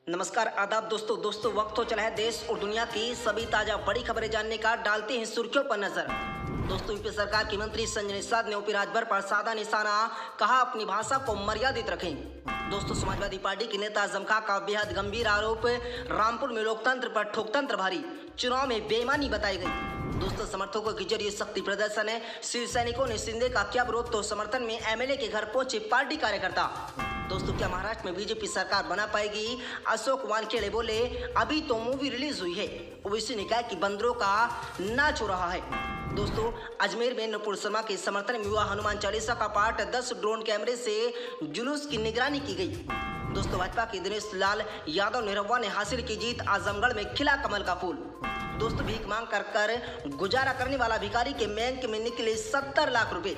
नमस्कार आदाब दोस्तों वक्त हो चला है देश और दुनिया की सभी ताजा बड़ी खबरें जानने का। डालते हैं सुर्खियों पर नजर। दोस्तों यूपी सरकार के मंत्री संजय निषाद ने ओपी राजभर पर साधा निशाना, कहा अपनी भाषा को मर्यादित रखें। दोस्तों समाजवादी पार्टी के नेता आजम खां का बेहद गंभीर आरोप, रामपुर में लोकतंत्र पर ठोकतंत्र भारी, चुनाव में बेईमानी बताई गई। दोस्तों समर्थकों के जरिए शक्ति प्रदर्शन है, शिव सैनिकों ने शिंदे का किया विरोध तो समर्थन में एमएलए के घर पहुंचे पार्टी कार्यकर्ता। दोस्तों क्या महाराष्ट्र में बीजेपी सरकार बना पाएगी? अशोक वानखेड़े बोले अभी तो मूवी रिलीज हुई है, ओबीसी निकाय की बंदरों का नाच हो रहा है। दोस्तों अजमेर में नुपुर शर्मा के समर्थन में हुआ हनुमान चालीसा का पाठ, 10 ड्रोन कैमरे से जुलूस की निगरानी की गई। दोस्तों भाजपा के दिनेश लाल यादव निरहुआ ने हासिल की जीत, आजमगढ़ में खिला कमल का फूल। दोस्तों भीख मांग कर गुजारा करने वाला भिखारी के बैंक में निकले 70 लाख रुपए।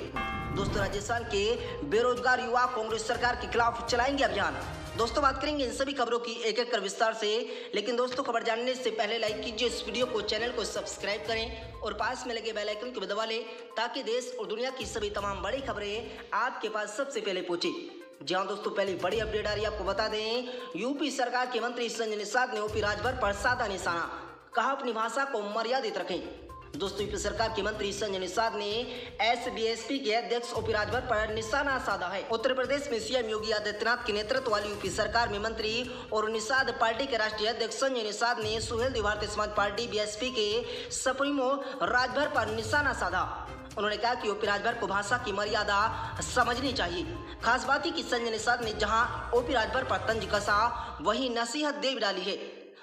दोस्तों राजस्थान के बेरोजगार युवा कांग्रेस सरकार के खिलाफ चलाएंगे अभियान। दोस्तों बात करेंगे इन सभी खबरों की एक एक कर विस्तार से, लेकिन दोस्तों खबर जानने से पहले लाइक कीजिए इस वीडियो को, चैनल को सब्सक्राइब करें और पास में लगे बेल आइकन को दबा लें ताकि देश और दुनिया की सभी तमाम बड़ी खबरें आपके पास सबसे पहले पहुंचे। जी हाँ दोस्तों पहले बड़ी अपडेट आ रही है, आपको बता दें यूपी सरकार के मंत्री संजय निषाद ने ओपी राजभर पर साधा निशाना, कहा अपनी भाषा को मर्यादित रखें। दोस्तों यूपी सरकार के मंत्री संजय निषाद ने एसबीएसपी के अध्यक्ष ओपी राजभर पर निशाना साधा है। उत्तर प्रदेश में सीएम योगी आदित्यनाथ के नेतृत्व वाली यूपी सरकार में मंत्री और निषाद पार्टी के राष्ट्रीय अध्यक्ष संजय निषाद ने सुहेलदेव भारतीय समाज पार्टी बीएसपी के सप्रीमो राजभर पर निशाना साधा। उन्होंने कहा कि ओपी राजभर को भाषा की मर्यादा समझनी चाहिए। खास बात है कि संजय निषाद ने जहां ओपी राजभर पर तंज कसा, वहीं नसीहत दे डाली है।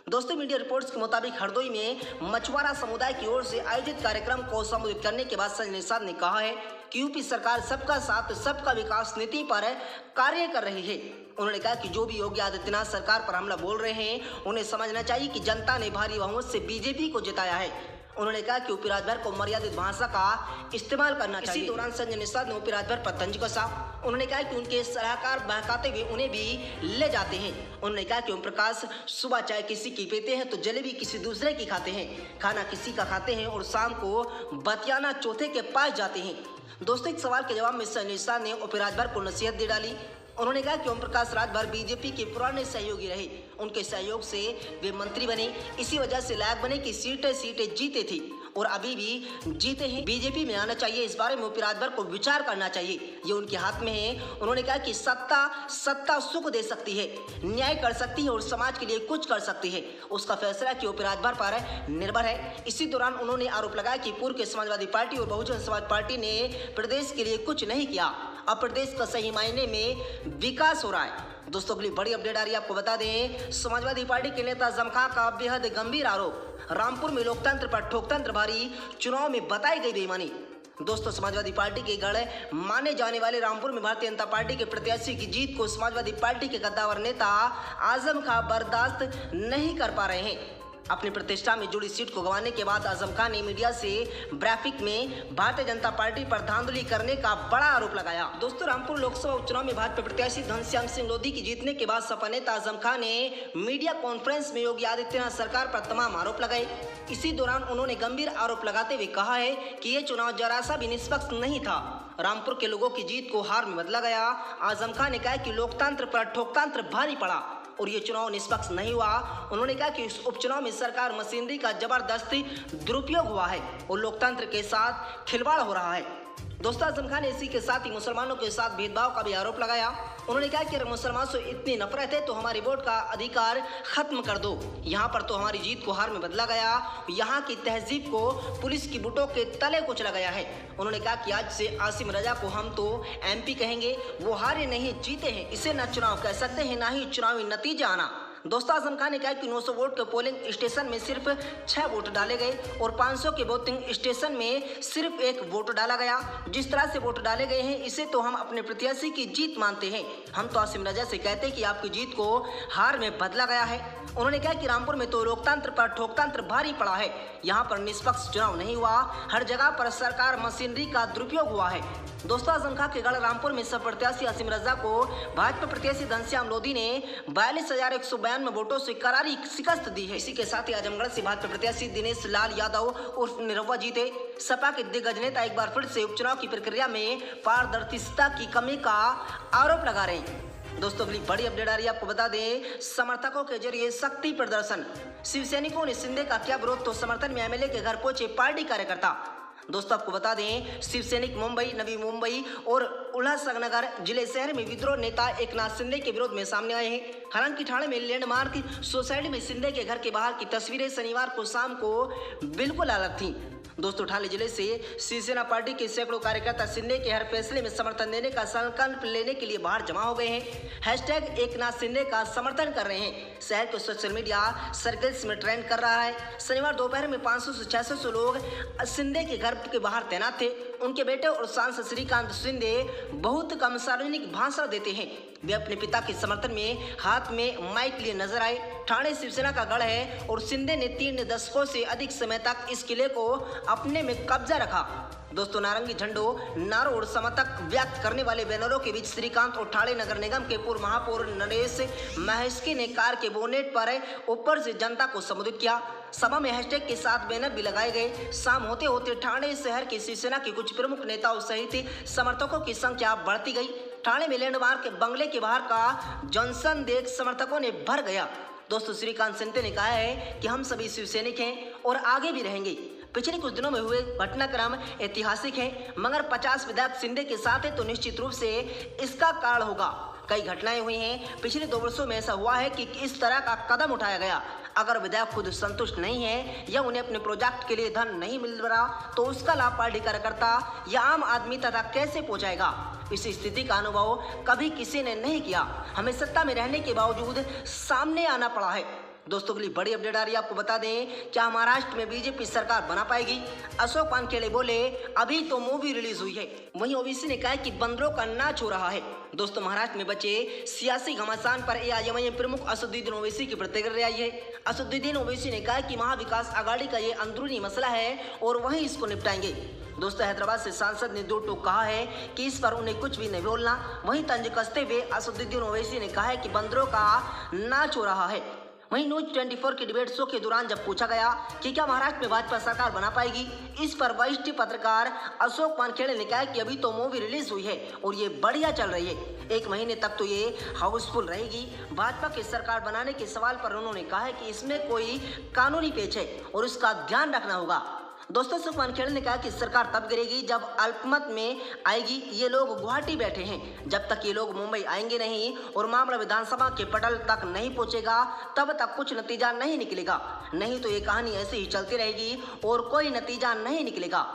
दोस्तों मीडिया रिपोर्ट्स के मुताबिक हरदोई में मछुआरा समुदाय की ओर से आयोजित कार्यक्रम को संबोधित करने के बाद संजय निषाद ने कहा है कि यूपी सरकार सबका साथ सबका विकास नीति पर कार्य कर रही है। उन्होंने कहा कि जो भी योगी आदित्यनाथ सरकार पर हमला बोल रहे हैं, उन्हें समझना चाहिए कि जनता ने भारी बहुमत से बीजेपी को जिताया है। उन्होंने कहा कि ओपी राजभर को मर्यादित भाषा का इस्तेमाल करना चाहिए। इसी दौरान संजय निषाद ने ओपी राजभर पर तंज कसा। उन्होंने कहा कि उनके सलाहकार बहकाते हुए उन्हें भी ले जाते हैं। उन्होंने कहा कि ओम प्रकाश सुबह चाय किसी की पीते हैं तो जलेबी किसी दूसरे की खाते हैं, खाना किसी का खाते हैं और शाम को बतियाना चौथे के पास जाते हैं। दोस्तों एक सवाल के जवाब में संजय निषाद ने ओपी राजभर को नसीहत दे डाली। उन्होंने कहा कि ओम प्रकाश राजभर बीजेपी के पुराने सहयोगी रहे, उनके सहयोग से वे मंत्री बने, इसी वजह से लायक बने कि सीटें जीते थे और अभी भी जीते हैं। बीजेपी में आना चाहिए, इस बारे में ओपी राजभर को विचार करना चाहिए, ये उनके हाथ में है। उन्होंने कहा कि सत्ता सुख दे सकती है, न्याय कर सकती है और समाज के लिए कुछ कर सकती है, उसका फैसला कि ओपी राजभर पर निर्भर है। इसी दौरान उन्होंने आरोप लगाया कि पूर्व के समाजवादी पार्टी और बहुजन समाज पार्टी ने प्रदेश के लिए कुछ नहीं किया, अब प्रदेश का सही मायने में विकास हो रहा है। दोस्तों अगली बड़ी अपडेट आ रही है, आपको बता दें समाजवादी पार्टी के नेता आजम खां का बेहद गंभीर आरोप, रामपुर में लोकतंत्र पर ठोकतंत्र भारी, चुनाव में बताई गई बेईमानी। दोस्तों समाजवादी पार्टी के गढ़ माने जाने वाले रामपुर में भारतीय जनता पार्टी के प्रत्याशी की जीत को समाजवादी पार्टी के कद्दावर नेता आजम खां बर्दाश्त नहीं कर पा रहे हैं। अपनी प्रतिष्ठा में जुड़ी सीट को गंवाने के बाद आजम खां ने मीडिया से ब्रीफिंग में भारतीय जनता पार्टी पर धांधली करने का बड़ा आरोप लगाया। दोस्तों रामपुर लोकसभा उपचुनाव में भाजपा प्रत्याशी घनश्याम सिंह लोधी की जीतने के बाद सपा नेता आजम खां ने मीडिया कॉन्फ्रेंस में योगी आदित्यनाथ सरकार पर तमाम आरोप लगाए। इसी दौरान उन्होंने गंभीर आरोप लगाते हुए कहा है कि ये चुनाव जरा सा भी निष्पक्ष नहीं था, रामपुर के लोगों की जीत को हार में बदला गया। आजम खां ने कहा कि लोकतंत्र पर ठोकतंत्र भारी पड़ा और ये चुनाव निष्पक्ष नहीं हुआ। उन्होंने कहा कि इस उपचुनाव में सरकार मशीनरी का जबरदस्ती दुरुपयोग हुआ है और लोकतंत्र के साथ खिलवाड़ हो रहा है। दोस्तों आजम खान ने इसी के साथ ही मुसलमानों के साथ भेदभाव का भी आरोप लगाया। उन्होंने कहा कि अगर मुसलमानों से इतनी नफरत है तो हमारे वोट का अधिकार खत्म कर दो। यहाँ पर तो हमारी जीत को हार में बदला गया, यहाँ की तहजीब को पुलिस की बुटों के तले कुचला गया है। उन्होंने कहा कि आज से आसिम रजा को हम तो एमपी कहेंगे, वो हारे नहीं जीते हैं, इसे न चुनाव कह सकते हैं ना ही चुनावी नतीजा आना। दोस्तों आजम खान ने कहा कि 900 वोट के पोलिंग स्टेशन में सिर्फ 6 वोट डाले गए और 500 के वोटिंग स्टेशन में सिर्फ 1 वोट डाला गया। जिस तरह से वोट डाले गए हैं इसे तो हम अपने प्रत्याशी की जीत मानते हैं, हम तो आसिम रजा से कहते हैं कि आपकी जीत को हार में बदला गया है। उन्होंने कहा कि रामपुर में तो लोकतंत्र पर ठोकतंत्र भारी पड़ा है, यहाँ पर निष्पक्ष चुनाव नहीं हुआ, हर जगह पर सरकार मशीनरी का दुरुपयोग हुआ है। दोस्तों आजम खां के गढ़ रामपुर में सब प्रत्याशी आसिम रजा को भाजपा प्रत्याशी घनश्याम लोधी ने 42,192 वोटों से करारी शिकस्त दी है। इसी के साथ ही आजमगढ़ से भाजपा प्रत्याशी दिनेश लाल यादव उर्फ निरहुआ जीते। सपा के दिग्गज नेता एक बार फिर से उपचुनाव की प्रक्रिया में पारदर्शिता की कमी का आरोप लगा रहे हैं। दोस्तों अगली बड़ी अपडेट आ रही है, आपको बता दें समर्थकों के जरिए शक्ति प्रदर्शन। शिवसैनिकों ने शिंदे का किया विरोध तो समर्थन में एमएलए के घर पहुंचे पार्टी कार्यकर्ता। दोस्तों आपको बता दें शिवसैनिक मुंबई, नवी मुंबई और उल्लासनगर जिले शहर में विद्रोह नेता एकनाथ शिंदे के विरोध में सामने आए हैं। हालांकि ठाणे में लैंडमार्क सोसाइटी में शिंदे के घर के बाहर की तस्वीरें शनिवार को शाम को बिल्कुल अलग थी। दोस्तों ठाणे जिले से शिवसेना पार्टी के सैकड़ों कार्यकर्ता शिंदे के हर फैसले में समर्थन देने का संकल्प लेने के लिए बाहर जमा हो गए हैं। हैशटैग एकनाथ शिंदे का समर्थन कर रहे हैं शहर के सोशल मीडिया सर्कल्स में ट्रेंड कर रहा है। शनिवार दोपहर में 500 से 600 लोग शिंदे के घर के बाहर तैनात थे। उनके बेटे और सांसद श्रीकांत शिंदे बहुत कम सार्वजनिक भाषण देते हैं। वे अपने पिता के समर्थन में हाथ में माइक लिए नजर आए। ठाणे शिवसेना का गढ़ है और शिंदे ने 3 दशकों से अधिक समय तक इस किले को अपने में कब्जा रखा। दोस्तों नारंगी झंडों, नारों और समर्थक व्यक्त करने वाले बैनरों के बीच श्रीकांत और ठाणे नगर निगम के पूर्व महापौर नरेश महेश्वरी ने कार के बोनेट पर ऊपर से जनता को संबोधित किया। सभा में हैशटैग के साथ बैनर भी लगाए गए। शाम होते होते ठाणे शहर के शिवसेना के कुछ प्रमुख नेताओं सहित समर्थकों की संख्या बढ़ती गई। ठाणे में लैंडमार्क के बंगले के बाहर का जॉनसन देख समर्थकों ने भर गया। दोस्तों श्रीकांत शिंदे ने कहा है कि हम सभी शिवसैनिक हैं और आगे भी रहेंगे। पिछले कुछ दिनों में हुए घटनाक्रम ऐतिहासिक है, मगर 50 विधायक शिंदे के साथ है तो निश्चित रूप से इसका कारण होगा। कई घटनाएं हुई हैं। पिछले 2 वर्षों में ऐसा हुआ है कि इस तरह का कदम उठाया गया। अगर विधायक खुद संतुष्ट नहीं है या उन्हें अपने प्रोजेक्ट के लिए धन नहीं मिल रहा तो उसका लाभ पार्टी कार्यकर्ता या आम आदमी तक कैसे पहुंचाएगा। इस स्थिति का अनुभव कभी किसी ने नहीं किया। हमें सत्ता में रहने के बावजूद सामने आना पड़ा है। दोस्तों के लिए बड़ी अपडेट आ रही है, आपको बता दें क्या महाराष्ट्र में बीजेपी सरकार बना पाएगी। अशोक वानखेड़े बोले अभी तो मूवी रिलीज हुई है। वहीं ओवैसी ने कहा कि बंदरों का नाच हो रहा है। दोस्तों महाराष्ट्र में बचे सियासी घमासान पर एआईएमआईएम प्रमुख असदुद्दीन ओवैसी की प्रतिक्रिया आई है। असदुद्दीन ओवैसी ने कहा कि महाविकास आघाड़ी का ये अंदरूनी मसला है और वहीं इसको निपटाएंगे। दोस्तों हैदराबाद से सांसद ने 2 टूक कहा है कि इस पर उन्हें कुछ भी नहीं बोलना। वहीं तंज कसते हुए असदुद्दीन ओवैसी ने कहा है कि बंदरों का नाच हो रहा है। वहीं न्यूज 24 के डिबेट शो के दौरान जब पूछा गया कि क्या महाराष्ट्र में भाजपा सरकार बना पाएगी, इस पर वरिष्ठ पत्रकार अशोक वानखेड़े ने कहा कि अभी तो मूवी रिलीज हुई है और ये बढ़िया चल रही है। 1 महीने तक तो ये हाउसफुल रहेगी। भाजपा की सरकार बनाने के सवाल पर उन्होंने कहा है कि इसमें कोई कानूनी पेच है और उसका ध्यान रखना होगा। दोस्तों अशोक वानखेड़े ने कहा कि सरकार तब गिरेगी जब अल्पमत में आएगी। ये लोग गुवाहाटी बैठे हैं। जब तक ये लोग मुंबई आएंगे नहीं और मामला विधानसभा के पटल तक नहीं पहुंचेगा तब तक कुछ नतीजा नहीं निकलेगा। नहीं तो ये कहानी ऐसे ही चलती रहेगी और कोई नतीजा नहीं निकलेगा।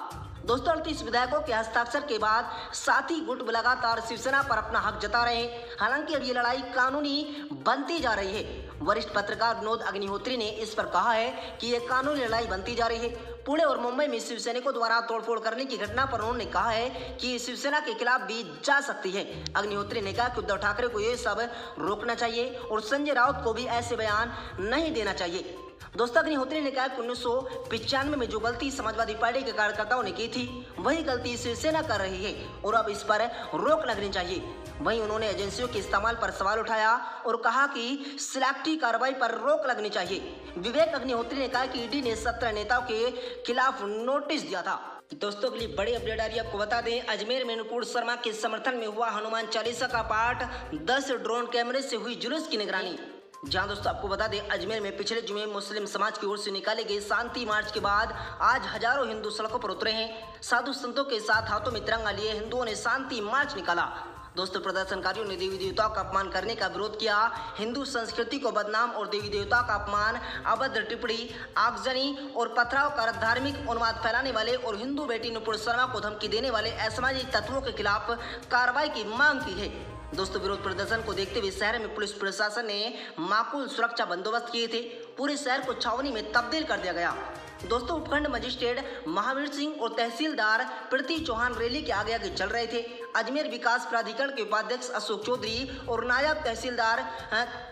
दोस्तों 38 विधायकों के हस्ताक्षर के बाद साथी गुट लगातार शिवसेना पर अपना हक जता रहे हैं। हालांकि अब ये लड़ाई कानूनी बनती जा रही है। वरिष्ठ पत्रकार विनोद अग्निहोत्री ने इस पर कहा है कि यह कानूनी लड़ाई बनती जा रही है। पुणे और मुंबई में शिवसैनिकों द्वारा तोड़फोड़ करने की घटना पर उन्होंने कहा है कि शिवसेना के खिलाफ भी जा सकती है। अग्निहोत्री ने कहा कि उद्धव ठाकरे को ये सब रोकना चाहिए और संजय राउत को भी ऐसे बयान नहीं देना चाहिए। दोस्तों अग्निहोत्री ने कहा कि 1995 में जो गलती समाजवादी पार्टी के कार्यकर्ताओं ने की थी वही गलती शिवसेना कर रही है और अब इस पर रोक लगनी चाहिए। वहीं उन्होंने एजेंसियों के इस्तेमाल पर सवाल उठाया और कहा कि सिलेक्टिव कार्रवाई पर रोक लगनी चाहिए। विवेक अग्निहोत्री ने कहा कि ईडी ने 17 नेताओं के खिलाफ नोटिस दिया था। दोस्तों के लिए बड़ी अपडेट आ रही है, आपको बता दें अजमेर में नुपुर शर्मा के समर्थन में हुआ हनुमान चालीसा का पाठ, 10 ड्रोन कैमरे से हुई जुलूस की निगरानी। जहां दोस्तों आपको बता दें अजमेर में पिछले जुमे मुस्लिम समाज की ओर से निकाले गए शांति मार्च के बाद आज हजारों हिंदू सड़कों पर उतरे हैं। साधु संतों के साथ हाथों में तिरंगा लिए हिंदुओं ने शांति मार्च निकाला। दोस्तों प्रदर्शनकारियों ने देवी देवताओं का अपमान करने का विरोध किया। हिंदू संस्कृति को बदनाम और देवी देवताओं का अपमान, अभद्र टिप्पणी, आगजनी और पथराव कर धार्मिक उन्माद फैलाने वाले और हिंदू बेटी नुपुर शर्मा को धमकी देने वाले असामाजिक तत्वों के खिलाफ कार्रवाई की मांग की है। दोस्तों विरोध प्रदर्शन को देखते हुए शहर में पुलिस प्रशासन ने माकूल सुरक्षा बंदोबस्त किए थे। पूरे शहर को छावनी में तब्दील कर दिया गया। दोस्तों उपखंड मजिस्ट्रेट महावीर सिंह और तहसीलदार प्रीति चौहान रैली के आगे आगे चल रहे थे। अजमेर विकास प्राधिकरण के उपाध्यक्ष अशोक चौधरी और नायब तहसीलदार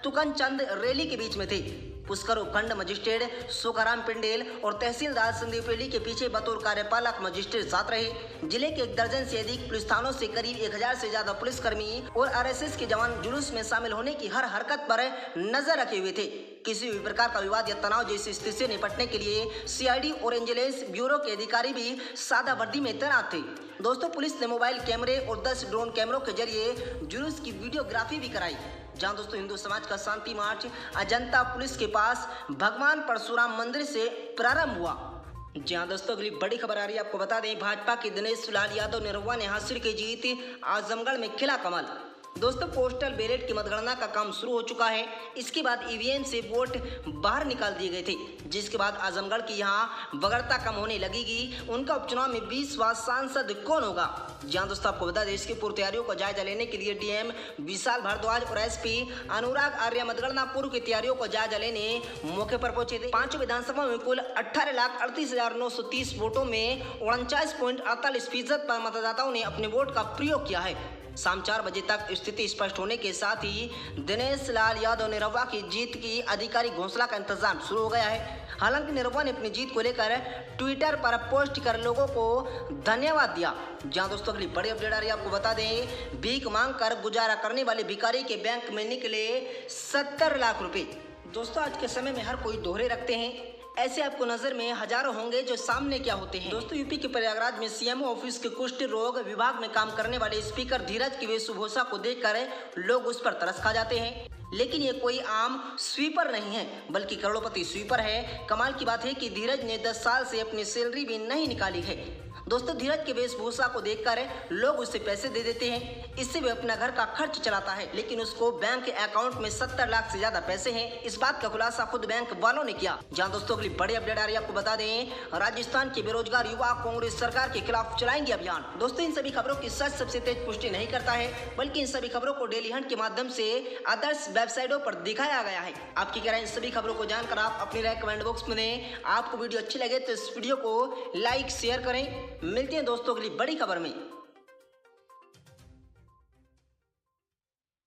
तुकन चंद रैली के बीच में थे। पुष्कर उपखंड मजिस्ट्रेट सुखाराम पिंडेल और तहसीलदार संदीप रेड्डी के पीछे बतौर कार्यपालक मजिस्ट्रेट साथ रहे। जिले के 1 दर्जन से अधिक पुलिस थानों से करीब 1000 से ज्यादा पुलिसकर्मी और आरएसएस के जवान जुलूस में शामिल होने की हर हरकत पर नजर रखे हुए थे। किसी भी प्रकार का विवाद या तनाव जैसी स्थिति से निपटने के लिए सीआईडी और इंटेलिजेंस ब्यूरो के अधिकारी भी सादा वर्दी में तैनात थे। दोस्तों, पुलिस ने मोबाइल कैमरे और 10 ड्रोन कैमरों के जरिए जुलूस की वीडियोग्राफी भी कराई। जहां दोस्तों हिंदू समाज का शांति मार्च अजंता पुलिस के पास भगवान परशुराम मंदिर से प्रारंभ हुआ। जहां दोस्तों अगली बड़ी खबर आ रही है, आपको बता दें भाजपा के दिनेश लाल यादव निरहुआ ने हासिल की जीत, आजमगढ़ में खिला कमल। दोस्तों, पोस्टल बैलेट की मतगणना का काम शुरू हो चुका है। इसके बाद ईवीएम से वोट बाहर निकाल दिए गए थे, जिसके बाद आजमगढ़ की यहां बगड़ता कम होने लगेगी। उनका उपचुनाव में 20वां सांसद कौन होगा? जहां दोस्तों आपको बता दें इसकी पूर्व तैयारियों का जायजा लेने के लिए डीएम विशाल भारद्वाज और एसपी अनुराग आर्य मतगणना पूर्व की तैयारियों का जायजा लेने मौके पर पहुंचे थे। 5 विधानसभा में कुल 18,38,930 वोटों में 49.48% पर मतदाताओं ने अपने वोट का प्रयोग किया है। शाम 4 बजे तक स्थिति स्पष्ट होने के साथ ही दिनेश लाल यादव निरहुआ की जीत की आधिकारिक घोषणा का इंतजाम शुरू हो गया है। हालांकि निरहुआ ने अपनी जीत को लेकर ट्विटर पर पोस्ट कर लोगों को धन्यवाद दिया। जहां दोस्तों अगली बड़ी अपडेट आ रही है, आपको बता दें भीख मांग कर गुजारा करने वाले भिखारी के बैंक में निकले 70 लाख रुपए। दोस्तों, आज के समय में हर कोई दोहरे रखते हैं, ऐसे आपको नजर में हजारों होंगे जो सामने क्या होते हैं। दोस्तों, यूपी के प्रयागराज में सीएमओ ऑफिस के कुष्ठ रोग विभाग में काम करने वाले स्पीकर धीरज की वेशभूषा को देखकर लोग उस पर तरस खा जाते हैं। लेकिन ये कोई आम स्वीपर नहीं है, बल्कि करोड़पति स्वीपर है। कमाल की बात है कि धीरज ने 10 साल से अपनी सैलरी भी नहीं निकाली है। दोस्तों, धीरज के वेशभूषा को देखकर लोग उससे पैसे दे देते हैं, इससे वे अपना घर का खर्च चलाता है। लेकिन उसको बैंक अकाउंट में 70 लाख से ज्यादा पैसे हैं। इस बात का खुलासा खुद बैंक वालों ने किया। जहां दोस्तों अगली बड़ी अपडेट आ रही है, आपको बता दें राजस्थान के बेरोजगार युवा कांग्रेस सरकार के खिलाफ चलाएंगे अभियान। दोस्तों, इन सभी खबरों की सच सबसे तेज पुष्टि नहीं करता है, बल्कि इन सभी खबरों को डेली हंट के माध्यम से आदर्श वेबसाइटों पर दिखाया गया है। आपकी क्या राय इन सभी खबरों को जानकर आप अपनी राय कमेंट बॉक्स में दें। आपको वीडियो अच्छी लगे तो इस वीडियो को लाइक शेयर करें। मिलते हैं दोस्तों अगली बड़ी खबर में।